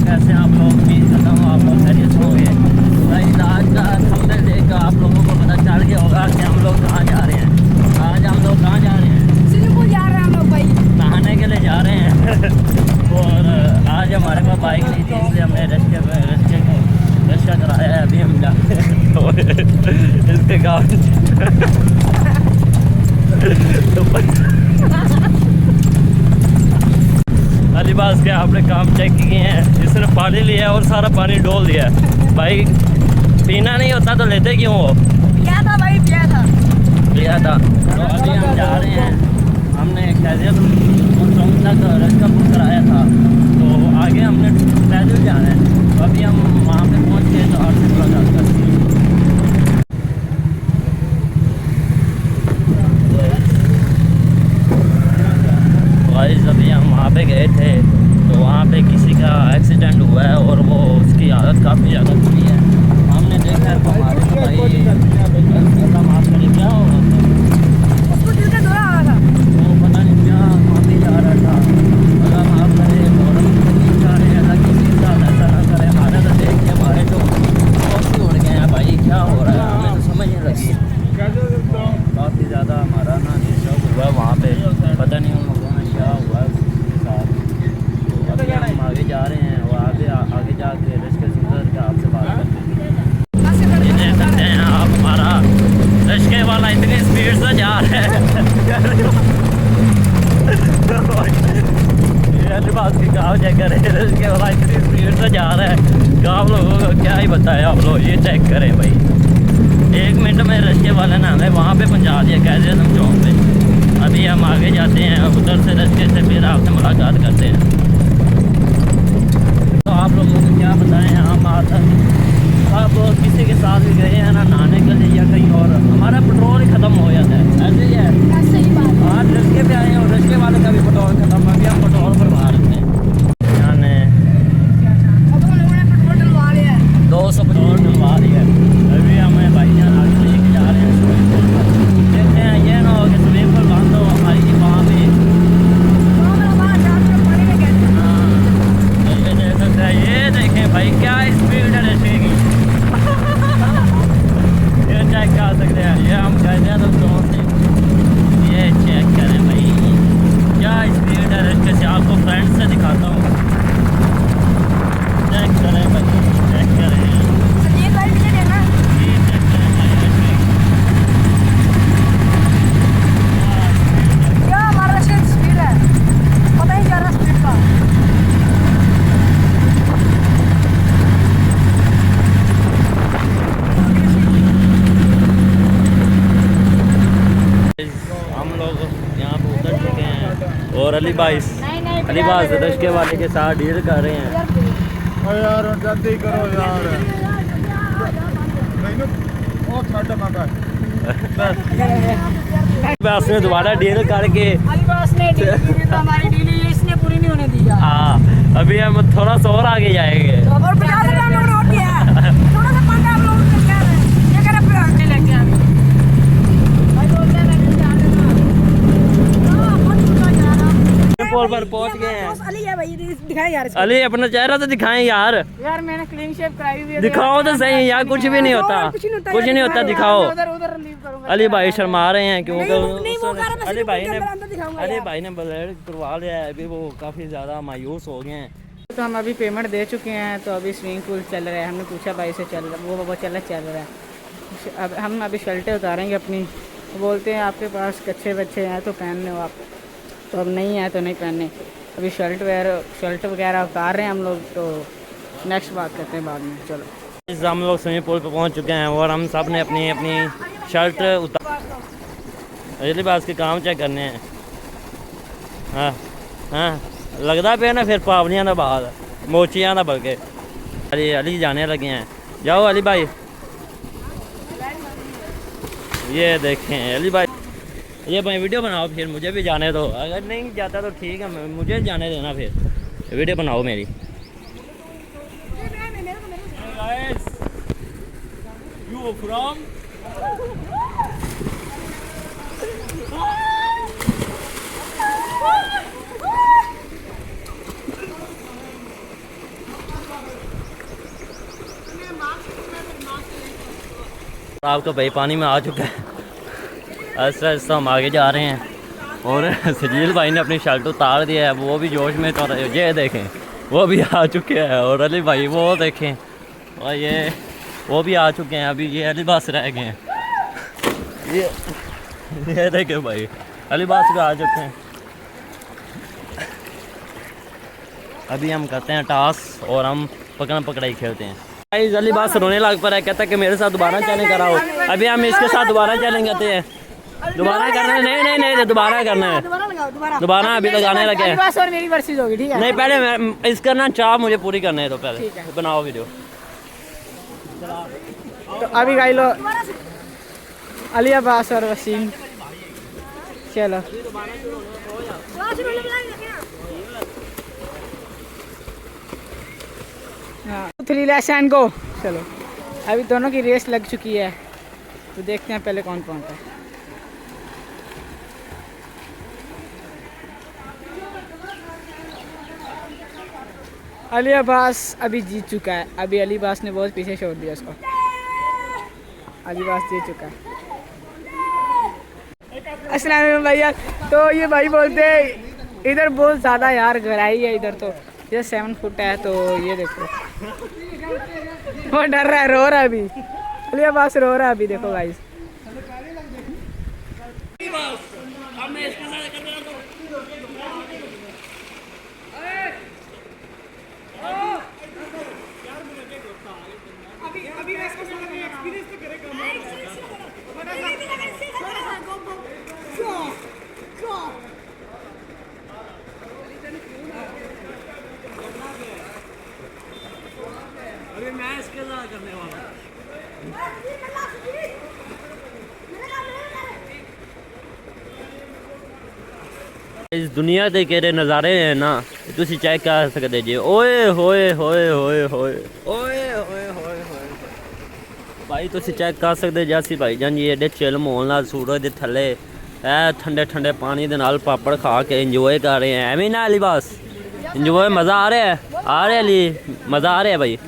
कैसे आप लोग? उम्मीद करता हूँ आप लोग खैरियत होंगे। भाई आज का थंबनेल देख कर आप लोगों को पता चल गया होगा कि हम लोग कहाँ जा रहे हैं। आज हम लोग कहाँ जा रहे हैं? स्विमिंग पूल जा रहे हैं हम लोग भाई, नहाने के लिए जा रहे हैं। और आज हमारे पास बाइक नहीं थी, इसलिए हमने रिक्शा कराया है। अभी हम जा रहे हैं तो इसके गाँव अलीबाज के आपने काम चेक किए हैं। इसने पानी लिया और सारा पानी डोल दिया है। भाई पीना नहीं होता तो लेते क्यों हो? पिया था भाई, पिया था। तो अभी हम जा रहे हैं। हमने खैरियत और चौक तक रस्ता बुक कराया था, तो आगे हमने पैदल जाना है। तो अभी हम वहाँ पे पहुँच गए तो आपसे मुलाकात करते हैं। अभी हम वहाँ पे गए थे तो वहाँ पे किसी का एक्सीडेंट हुआ है और वो उसकी हालत काफ़ी ज़्यादा बुरी है। हमने देखा है तो हमारे भाई माफ करें क्या हो रहा था, उसको दिल का दौरा आ रहा था, वो पता नहीं क्या माफी जा रहा था। अगर माफ करें और हम नहीं चाह रहे हैं किसी का ऐसा ना करें। हमारे तो देख के हमारे तो ही उड़ गए हैं भाई, क्या हो रहा है हमें तो समझ नहीं लगी। काफ़ी ज़्यादा हमारा ना डिस्टर्ब हुआ वहाँ पे, पता नहीं उन लोगों में क्या हुआ उसके साथ। तो अभी हम आगे जा रहे हैं और आगे जाके रिश्ते सुंदर के आपसे बात करते हैं। ये देख सकते हैं आप, हमारा रिश्ते वाला इतनी स्पीड से जा रहा है। ये बात की गाँव चेक करें, रिश्ते वाला इतनी स्पीड से जा रहा है। गाँव लोगों को क्या ही बताया आप लोग, ये चेक करें भाई। 1 मिनट में रिश्ते वाले ने हमें वहाँ पे पहुँचा दिया कैसे हम चौक पे। अभी हम आगे जाते हैं, उधर से रास्ते से फिर आपसे मुलाकात करते हैं। तो आप लोगों को क्या बताएं, हम आप किसी के साथ भी गए हैं ना नहाने के लिए या कहीं और, हमारा पेट्रोल ही ख़त्म हो जाता है। ऐसे ही है, सही बात। आज रिश्ते पे आए हैं और रिश्ते वाले का भी पेट्रोल ख़त्म है। अभी हम पेट्रोल भरवा रहे हैं। अब हम लोगों ने पेट्रोल डलवा लिया है, 200 पेट्रोल डलवा दिया है। अभी हमें भाई जान आगे लेके जा रहे हैं। देखते हैं ये ना हो कि स्विमिंग पूल बंद हो हमारी वहाँ पे। हाँ ये देख सकते हैं, ये देखें भाई क्या स्पीड है रिक्शे की। ये चेक कर सकते हैं, ये हम कहते हैं तो जोर से ये चेक करें भाई क्या स्पीड है रिक्शे से। आपको फ्रंट से दिखाता हूँ, चेक करें भाई, चेक करें। ये गाड़ी मुझे देना। ये चेक करें भाई रिक्शे की। क्या हमारा स्पीड है, पता ही जा रहा स्पीड का। हम लोग यहाँ पे उतर चुके हैं और अली बाज रिश्ते वाले के साथ डील कर रहे हैं। यार जल्दी करो यार, बस में दोबारा डील करके अलीबास ने डील की थी, तो हमारी डील इसने पूरी नहीं होने दी यार। हाँ अभी हम थोड़ा सा और आगे जाएंगे। और 50 रुपये हम लोग रोड किया है, थोड़ा सा पंगा हम लोग को क्या है, ये करे पूरा आगे लेके आ गए भाई। बोलते हैं मैं जा रहा हूं, बहुत दूर जा रहा हूं। पुल पर पहुंच गए हैं। अली है भाई, दिखाएं यार इसको। अली अपना चेहरा तो दिखाएं यार, यार मैंने क्लीन शेव कराई हुई है। दिखाओ तो सही यार, कुछ भी नहीं होता, कुछ नहीं होता, दिखाओ। उधर लीव करूंगा। अली भाई शर्मा रहे हैं क्योंकि वो कर रहा है, अली भाई अंदर दिखाऊंगा अली यार। भाई ने ब्लड करवा लिया है। अभी वो काफ़ी ज़्यादा मायूस हो गए हैं। तो हम अभी पेमेंट दे चुके हैं, तो अभी स्विमिंग पूल चल रहा है। हमने पूछा भाई से चल रहा, वो चल रहा है। अब हम अभी शर्टें उतारेंगे अपनी। बोलते हैं आपके पास कच्चे बच्चे हैं तो पहन लो आप, तो अब नहीं है तो नहीं पहनने। अभी शर्ट वगैरह उतार रहे हैं हम लोग, तो नेक्स्ट बात करते हैं बाद में। चलो हम लोग स्विमिंग पूल पे पहुंच चुके हैं और हम सब ने अपनी अपनी शर्ट उतार अली बाज के काम चेक करने हैं। हाँ हाँ लगता पे ना फिर पावलियाँ का बाद मोचियाँ का बल्कि अली जाने लगे हैं। जाओ अली भाई, ये देखें अली भाई, ये भाई वीडियो बनाओ फिर मुझे भी जाने दो। अगर नहीं जाता तो ठीक है, मुझे जाने देना, फिर वीडियो बनाओ मेरी। You from? आपका भाई पानी में आ चुका है। ऐसा ऐसा हम आगे जा रहे हैं और सजील भाई ने अपनी शर्ट उतार दिया है, वो भी जोश में। तो ये देखें वो भी आ चुके हैं और अली भाई वो देखें और ये वो भी आ चुके हैं। अभी ये अली बास रह गए हैं। ये देखें भाई अली बास भी आ चुके हैं। अभी हम करते हैं टास्क और हम पकड़म पकड़ाई खेलते हैं। गाइस अली बास रोने लग पर है, कहता है कि मेरे साथ दोबारा चैलेंज कराओ। अभी हम इसके साथ दोबारा चैलेंज करते हैं। दोबारा करना है? नहीं दोबारा करना है। दोबारा अभी लगाने लगे हैं। बस और मेरी वर्सेस होगी, ठीक है? नहीं पहले मैं इसका ना चाह मुझे पूरी करने है, तो पहले बनाओ वीडियो। तो अभी गाई लो अली अब्बास और वसीम, चलो हाँ 3 लेट्स एंड गो। चलो अभी दोनों की रेस लग चुकी है, तो देखते हैं पहले कौन पहुंचता है। अली अब्बास अभी जीत चुका है। अभी अली अब्बास ने बहुत पीछे छोड़ दिया उसको। अली अब्बास जीत चुका है। अस्सलाम वालेकुम भैया। तो ये भाई बोलते हैं इधर बहुत ज़्यादा यार गहराई है, इधर तो ये 7 फुट है। तो ये देखो वो डर रहा है, रो रहा है अभी। अली अब्बास रो रहा है अभी, देखो गाइस। अभी मैं इसके साथ करने वाला हूँ। इस दुनिया के केरे नज़ारे हैं ना, तुसी चेक कर सकते जी। ओए होए होए होए होए ओए होए होए होए भाई तुसी चेक कर सकते जैसी भाई जान ये एडे चिल माहौल नाल सूरज दे थल्ले ठंडे ठंडे पानी दे नाल पापड़ खा के इंजॉय कर रहे हैं। एवं ना अली बास इंजॉय मज़ा आ रहा है? आ रहा है अली, मज़ा आ रहा है भाई।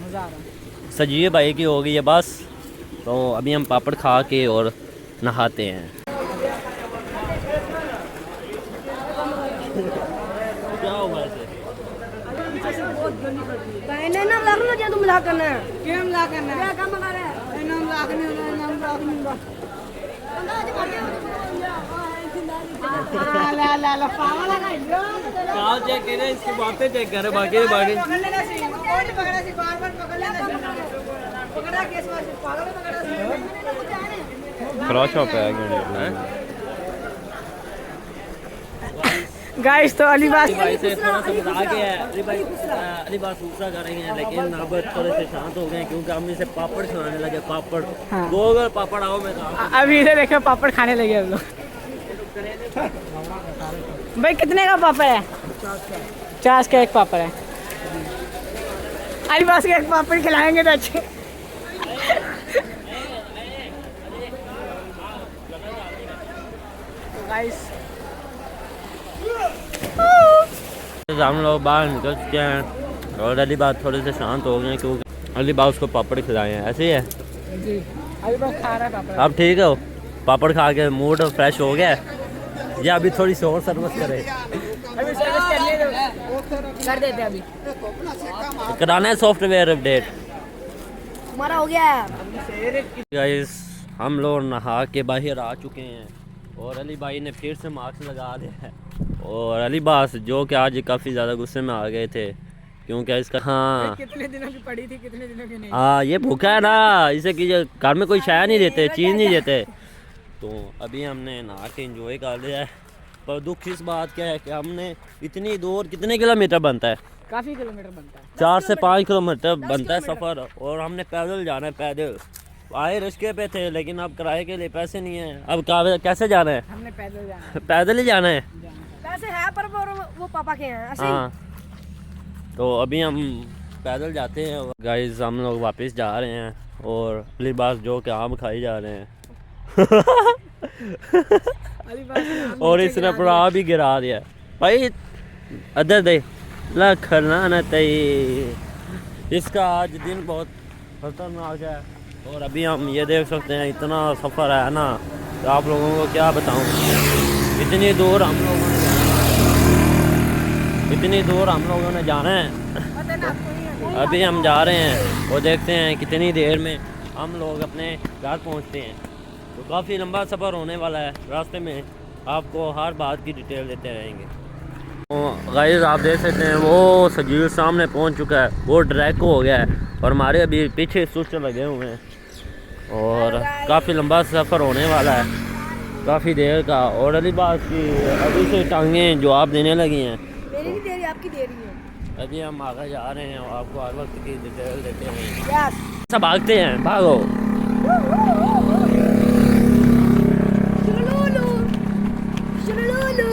सजिए भाई की हो गई है बस। तो अभी हम पापड़ खा के और नहाते हैं। क्या हुआ ऐसे? नहीं ना लाख ना तुम मजाक करना है। क्या मजाक करना क्या काम कर रहे हैं? नाम लाख नहीं होगा, नाम लाख नहीं होगा। ला ला ला पागल है क्या चेक कर रहे हैं? इसकी बातें चेक कर रहे बाकी बाकी। पकड़ लेना सी, कोई नहीं पकड़ा सी, बार-बार पकड़ लेना सी। पकड़ा केस वाले पागल है, पकड़ा सी। क्रॉस शॉप है गाइस तो अली बास भाई से थोड़ा सा बता के है। अली बास दूसरा कर रही हैं, लेकिन अब थोड़े से शांत हो गए क्योंकि हम इसे पापड़ खिलाने लगे। पापड़ हाँ। गोल पापड़ आओ मैं अभी इधर देखो पापड़ खाने लगे हम लोग। भाई कितने का पापड़ है? 50 का एक पापड़ है। अली बास के एक पापड़ खिलाएंगे तो अच्छे। गाइस हम लोग बाहर निकल चुके हैं और अली बात थोड़े से शांत हो गए क्योंकि अली बात उसको पापड़ खिलाए हैं। ऐसे ही है जी, अली बास खा रहा है पापड़। आप ठीक हो? पापड़ खा के मूड फ्रेश हो गया या अभी थोड़ी सी और सर्विस करे? अभी सर्विस करने दो, कर देते अभी। कराना है सॉफ्टवेयर अपडेट। हमारा हो गया है। गाइस हम लोग नहा के बाहर आ चुके हैं और अली भाई ने फिर से मास्क लगा दिया है। और अली बास जो कि आज काफ़ी ज़्यादा गुस्से में आ गए थे क्योंकि इसका हाँ कितने दिनों की पड़ी थी, कितने दिनों की नहीं। हाँ ये भूखा है ना, इसे कि घर में कोई शाया नहीं देते, चीज़ नहीं देते। तो अभी हमने नहा के इंजॉय कर लिया है। पर दुख इस बात क्या है कि हमने इतनी दूर, कितने किलोमीटर बनता है? काफ़ी किलोमीटर बनता है। 4 से 5 किलोमीटर बनता है सफ़र और हमने पैदल जाना है। पैदल आए रिश्के पे थे लेकिन अब किराए के लिए पैसे नहीं है। अब कैसे जाना है? हमने पैदल जाना है। पैदल ही जाना है। पैसे है पर वो पापा के हैं ऐसे ही। हाँ तो अभी हम पैदल जाते हैं। गाइस हम लोग वापस जा रहे हैं और अली बास जो कि आम खाई जा रहे हैं अली बास ने आम और नीचे इसने गिरा अपना आप ही गिरा दिया भाई। अदर दे लखना न तई। इसका आज दिन बहुत खतरनाक है। और अभी हम ये देख सकते हैं इतना सफ़र है ना, तो आप लोगों को क्या बताऊं, इतनी दूर हम लोगों ने जाना है। अभी हम जा रहे हैं और देखते हैं कितनी देर में हम लोग अपने घर पहुंचते हैं। तो काफ़ी लंबा सफ़र होने वाला है, रास्ते में आपको हर बात की डिटेल देते रहेंगे। तो गाइस आप देख सकते हैं वो सजील सामने पहुंच चुका है, वो ड्रैक हो गया है और हमारे अभी पीछे स्विच लगे हुए हैं और काफ़ी लंबा सफ़र होने वाला है, काफ़ी देर का। और अली बात की अभी से टांगें जवाब देने लगी हैं। मेरी भी देरी आपकी देरी है। अभी हम आगे जा रहे हैं और आपको हर वक्त की डिटेल देते हैं। यस सब भागते हैं, भागो। शुलुलु शुलुलु शुलुलु।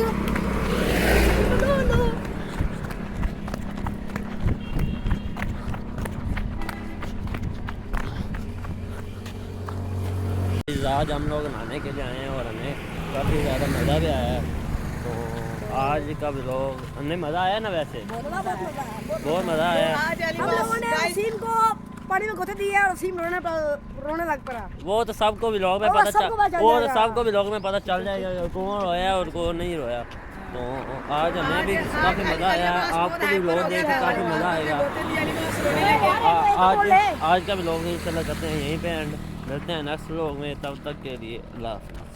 आज हम लोग नहाने के लिए आए हैं और हमें काफ़ी ज़्यादा मज़ा भी आया है। तो आज का व्लॉग हमें मज़ा आया ना, वैसे बहुत मज़ा आया। हम लोगों ने वसीम को पानी में घुसे दिया और वसीम रोने लग पड़ा। वो तो सबको व्लॉग में वो पता सबको पता चल वो तो जाएगा। सबको व्लॉग में पता चल जाएगा कि कौन रोया और कौन नहीं रोया। तो आज हमें भी काफ़ी मज़ा आया, आपको भी व्लॉग देख के काफ़ी मज़ा आएगा। आज का व्लॉग इंशाल्लाह करते हैं यहीं पे एंड, मिलते हैं नेक्स्ट व्लॉग में, तब तक के लिए अल्लाह हाफ़िज़।